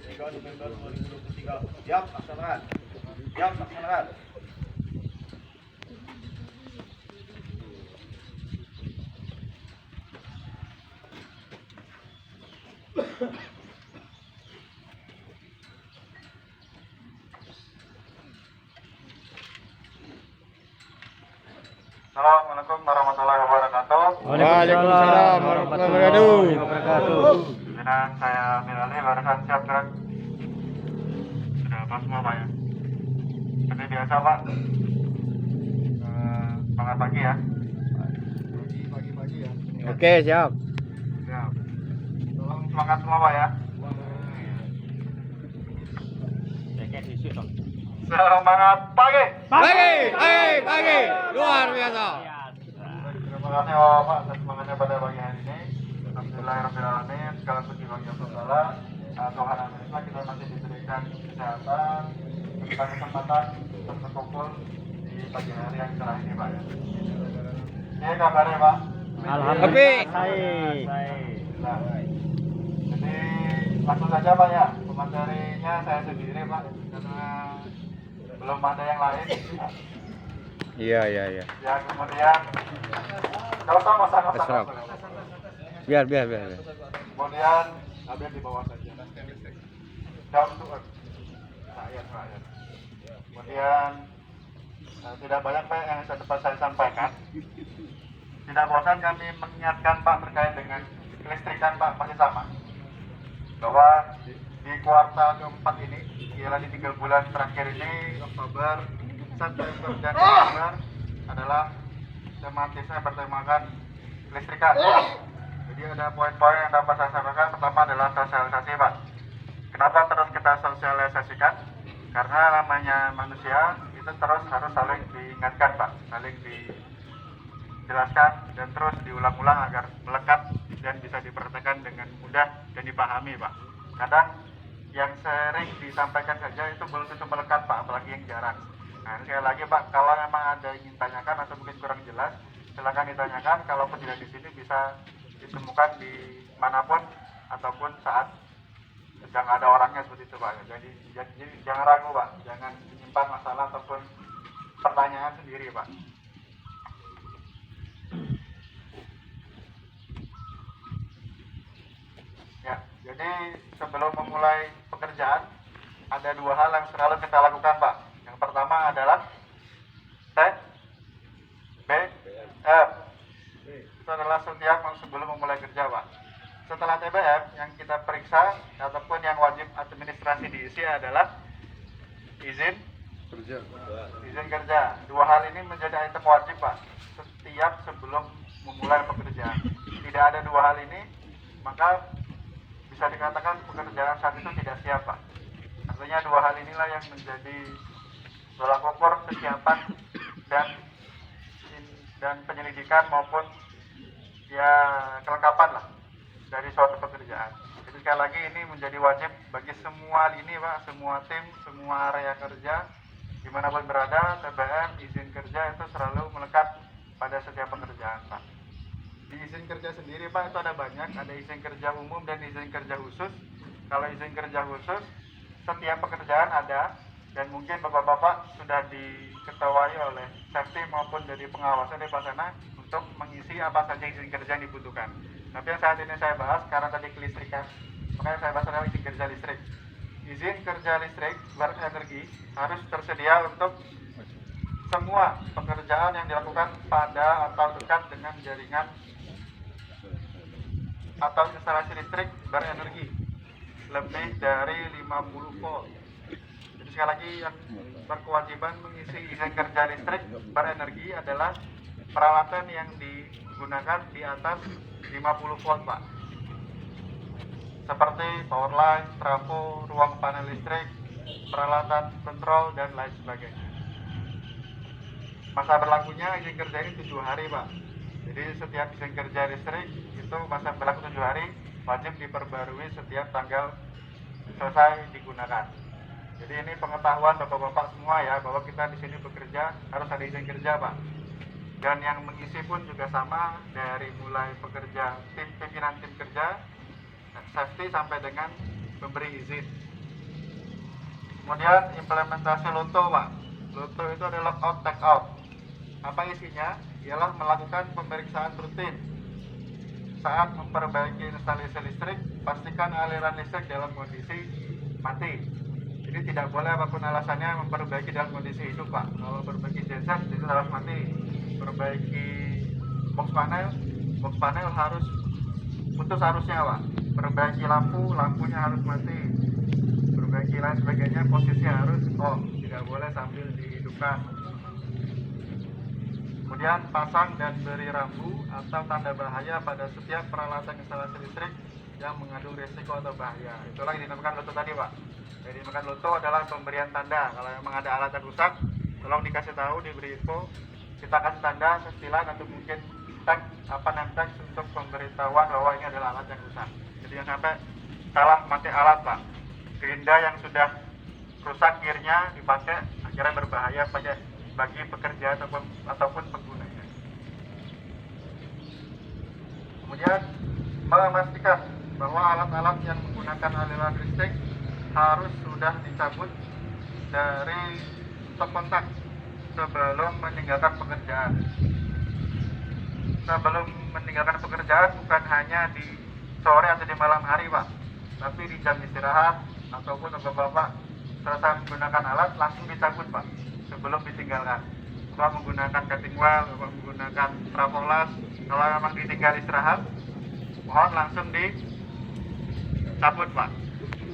3 November 2023. Siap, laksanakan. Siap, laksanakan. Assalamualaikum warahmatullahi wabarakatuh. Waalaikumsalam warahmatullahi wabarakatuh. Dengan saya Milali barusan siap gerak. Sudah apa semua Pak ya? Seperti biasa Pak. Semangat pagi ya. Pagi-pagi ya. Oke, siap. Siap. Tolong semangat semua Pak ya. Semangat pagi. Pagi. Luar biasa. Terima kasih Bapak atas semangatnya pada pagi hari ini. Alhamdulillahirrahmanirrahim. Segala puji bagi Allah. Tuhan Alhamdulillah kita masih diberikan kesehatan, diberikan kesempatan untuk berkumpul di pagi hari yang cerah ini Pak ya. Ini kabarnya Pak. Alhamdulillah. Nah, jadi langsung saja Pak ya. Pematerinya saya sendiri Pak, karena belum ada yang lain. Iya. Ya kemudian kalau sama sama Terserah. Biar. kemudian ambil di bawah saja. Down to earth. Rakyat. Kemudian tidak banyak Pak yang dapat saya sampaikan. Tidak bosan kami mengingatkan Pak terkait dengan kelistrikan Pak, masih sama. Bahwa di kuartal keempat ini, ialah di 3 bulan terakhir ini, Oktober, September dan Desember adalah tematisnya bertemakan kelistrikan. Jadi ada poin-poin yang dapat saya sampaikan. Pertama adalah sosialisasi Pak. Kenapa terus kita sosialisasikan? Karena namanya manusia itu terus harus saling diingatkan Pak, saling dijelaskan dan terus diulang-ulang agar melekat dan bisa diperhatikan dengan mudah dan dipahami Pak. Kadang yang sering disampaikan saja itu belum tentu melekat Pak, apalagi yang jarang. Nah sekali lagi Pak, kalau memang ada yang ingin tanyakan atau mungkin kurang jelas, silakan ditanyakan. Kalaupun tidak di sini bisa ditemukan di manapun ataupun saat sedang ada orangnya seperti itu Pak. Jadi jangan ragu Pak, jangan menyimpan masalah ataupun pertanyaan sendiri Pak. Ya, jadi sebelum memulai pekerjaan ada 2 hal yang selalu kita lakukan Pak. Yang pertama adalah TBM. Itu adalah setiap sebelum memulai kerja Pak. Setelah TBM yang kita periksa ataupun yang wajib administrasi diisi adalah izin kerja. 2 hal ini menjadi item wajib Pak setiap sebelum memulai pekerjaan. Tidak ada 2 hal ini, maka bisa dikatakan pekerjaan saat itu tidak siap Pak. Artinya 2 hal inilah yang menjadi tolak ukur kesiapan dan penyelidikan maupun ya kelengkapan lah dari suatu pekerjaan. Jadi sekali lagi ini menjadi wajib bagi semua lini Pak, semua tim, semua area kerja dimanapun berada. TBM, izin kerja itu selalu melekat pada setiap pekerjaan Pak. Di izin kerja sendiri Pak itu ada banyak, ada izin kerja umum dan izin kerja khusus. Kalau izin kerja khusus setiap pekerjaan ada, dan mungkin bapak-bapak sudah diketahui oleh safety maupun dari pengawasan dari pelaksana untuk mengisi apa saja izin kerja yang dibutuhkan. Tapi yang saat ini saya bahas karena tadi kelistrikan, makanya saya bahas adalah izin kerja listrik. Izin kerja listrik berenergi harus tersedia untuk semua pekerjaan yang dilakukan pada atau dekat dengan jaringan atau instalasi listrik berenergi lebih dari 50 volt. Jadi sekali lagi yang berkewajiban mengisi izin kerja listrik berenergi adalah peralatan yang digunakan di atas 50 volt Pak. Seperti power line, trafo, ruang panel listrik, peralatan kontrol dan lain sebagainya. Masa berlakunya izin kerja ini 7 hari Pak. Jadi setiap izin kerja listrik itu masa berlaku 7 hari, wajib diperbarui setiap tanggal selesai digunakan. Jadi ini pengetahuan bapak-bapak semua ya, bahwa kita di sini bekerja harus ada izin kerja Pak. Dan yang mengisi pun juga sama, dari mulai pekerja pimpinan tim kerja, safety sampai dengan pemberi izin. Kemudian implementasi LOTO, Pak. LOTO itu adalah out take out. Apa isinya? Ialah melakukan pemeriksaan rutin. Saat memperbaiki instalasi listrik, pastikan aliran listrik dalam kondisi mati. Jadi tidak boleh apapun alasannya memperbaiki dalam kondisi hidup, Pak. Kalau memperbaiki genset itu harus mati. Perbaiki box panel harus putus arusnya, Pak. Perbaiki lampu, lampunya harus mati. Perbaiki lain sebagainya, posisi harus off, tidak boleh sambil dihidupkan. Kemudian pasang dan beri rambu atau tanda bahaya pada setiap peralatan instalasi listrik yang mengandung risiko atau bahaya. Itulah yang dinamakan LOTO tadi, Pak. Yang dinamakan LOTO adalah pemberian tanda. Kalau memang ada alat yang rusak, tolong dikasih tahu, diberi info. Kita kasih tanda setilan atau mungkin teks teks untuk pemberitahuan bahwa ini adalah alat yang rusak. Jadi yang sampai salah pakai alat, Pak. Gerinda yang sudah rusak gearnya dipakai, akhirnya berbahaya bagi pekerja ataupun penggunanya. Kemudian memastikan bahwa alat-alat yang menggunakan aliran listrik harus sudah dicabut dari stop kontak sebelum meninggalkan pekerjaan. Sebelum meninggalkan pekerjaan bukan hanya di sore atau di malam hari, Pak, tapi di jam istirahat ataupun Bapak selesai menggunakan alat langsung dicabut, Pak, sebelum ditinggalkan. Bapak menggunakan cutting wheel, Bapak menggunakan trafolas, kalau memang ditinggal istirahat, mohon langsung dicabut, Pak.